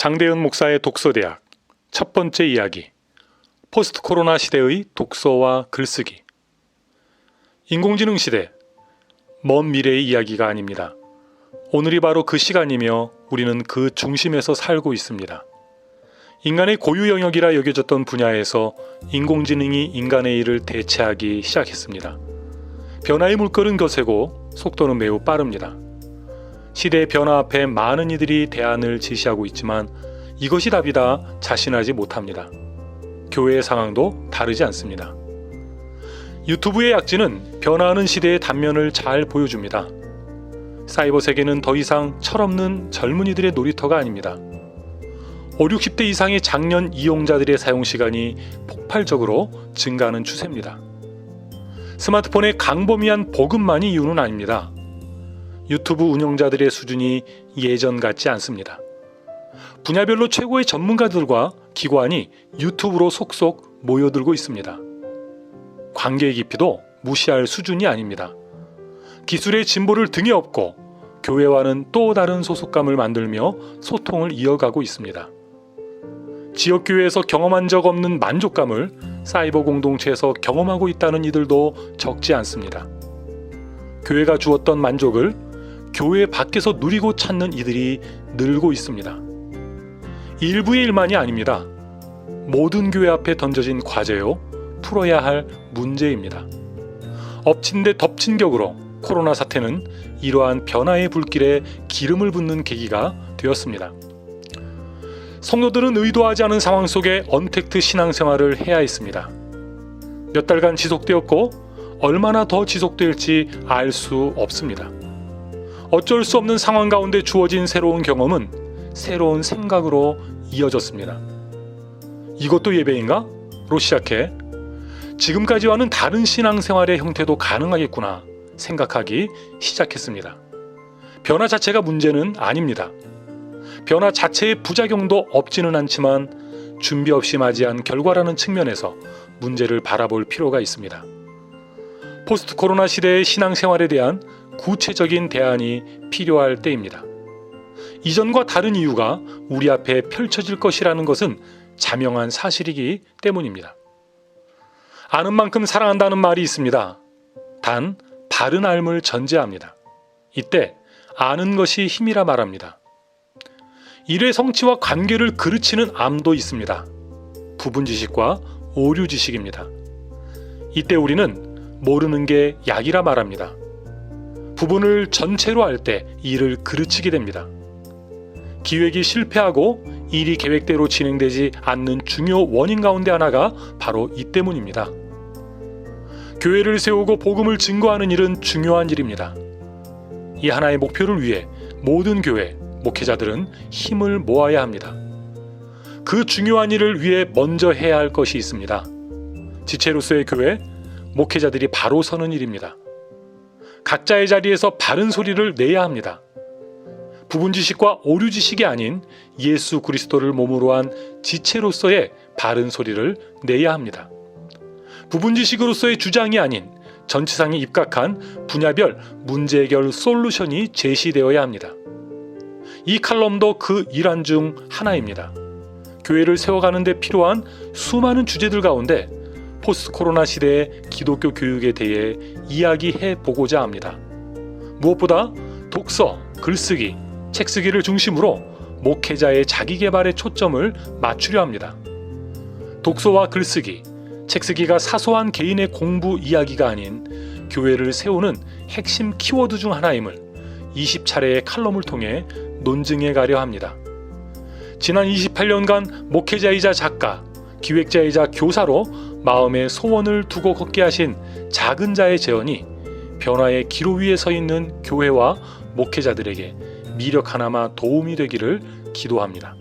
장대현 목사의 독서대학 첫 번째 이야기, 포스트 코로나 시대의 독서와 글쓰기. 인공지능 시대, 먼 미래의 이야기가 아닙니다. 오늘이 바로 그 시간이며 우리는 그 중심에서 살고 있습니다. 인간의 고유 영역이라 여겨졌던 분야에서 인공지능이 인간의 일을 대체하기 시작했습니다. 변화의 물결은 거세고 속도는 매우 빠릅니다. 시대의 변화 앞에 많은 이들이 대안을 제시하고 있지만 이것이 답이다 자신하지 못합니다. 교회의 상황도 다르지 않습니다. 유튜브의 약진은 변화하는 시대의 단면을 잘 보여줍니다. 사이버 세계는 더 이상 철없는 젊은이들의 놀이터가 아닙니다. 5, 60대 이상의 장년 이용자들의 사용 시간이 폭발적으로 증가하는 추세입니다. 스마트폰의 광범위한 보급만이 이유는 아닙니다. 유튜브 운영자들의 수준이 예전 같지 않습니다. 분야별로 최고의 전문가들과 기관이 유튜브로 속속 모여들고 있습니다. 관계의 깊이도 무시할 수준이 아닙니다. 기술의 진보를 등에 업고 교회와는 또 다른 소속감을 만들며 소통을 이어가고 있습니다. 지역교회에서 경험한 적 없는 만족감을 사이버 공동체에서 경험하고 있다는 이들도 적지 않습니다. 교회가 주었던 만족을 교회 밖에서 누리고 찾는 이들이 늘고 있습니다. 일부의 일만이 아닙니다. 모든 교회 앞에 던져진 과제요, 풀어야 할 문제입니다. 엎친 데 덮친 격으로 코로나 사태는 이러한 변화의 불길에 기름을 붓는 계기가 되었습니다. 성도들은 의도하지 않은 상황 속에 언택트 신앙생활을 해야 했습니다. 몇 달간 지속되었고 얼마나 더 지속될지 알 수 없습니다. 어쩔 수 없는 상황 가운데 주어진 새로운 경험은 새로운 생각으로 이어졌습니다. 이것도 예배인가? 로 시작해 지금까지와는 다른 신앙생활의 형태도 가능하겠구나 생각하기 시작했습니다. 변화 자체가 문제는 아닙니다. 변화 자체의 부작용도 없지는 않지만 준비 없이 맞이한 결과라는 측면에서 문제를 바라볼 필요가 있습니다. 포스트 코로나 시대의 신앙생활에 대한 구체적인 대안이 필요할 때입니다. 이전과 다른 이유가 우리 앞에 펼쳐질 것이라는 것은 자명한 사실이기 때문입니다. 아는 만큼 사랑한다는 말이 있습니다. 단 바른 알을 전제합니다. 이때 아는 것이 힘이라 말합니다. 일의 성취와 관계를 그르치는 암도 있습니다. 부분 지식과 오류 지식입니다. 이때 우리는 모르는 게 약이라 말합니다. 부분을 전체로 할 때 일을 그르치게 됩니다. 기획이 실패하고 일이 계획대로 진행되지 않는 중요 원인 가운데 하나가 바로 이 때문입니다. 교회를 세우고 복음을 증거하는 일은 중요한 일입니다. 이 하나의 목표를 위해 모든 교회, 목회자들은 힘을 모아야 합니다. 그 중요한 일을 위해 먼저 해야 할 것이 있습니다. 지체로서의 교회, 목회자들이 바로 서는 일입니다. 각자의 자리에서 바른 소리를 내야 합니다. 부분 지식과 오류 지식이 아닌 예수 그리스도를 몸으로 한 지체로서의 바른 소리를 내야 합니다. 부분 지식으로서의 주장이 아닌 전체상에 입각한 분야별 문제 해결 솔루션이 제시되어야 합니다. 이 칼럼도 그 일환 중 하나입니다. 교회를 세워가는 데 필요한 수많은 주제들 가운데 포스트 코로나 시대의 기독교 교육에 대해 이야기해 보고자 합니다. 무엇보다 독서, 글쓰기, 책쓰기를 중심으로 목회자의 자기개발에 초점을 맞추려 합니다. 독서와 글쓰기, 책쓰기가 사소한 개인의 공부 이야기가 아닌 교회를 세우는 핵심 키워드 중 하나임을 20차례의 칼럼을 통해 논증해 가려 합니다. 지난 28년간 목회자이자 작가, 기획자이자 교사로 마음의 소원을 두고 걷게 하신 작은 자의 재언이 변화의 기로 위에 서 있는 교회와 목회자들에게 미력 하나마 도움이 되기를 기도합니다.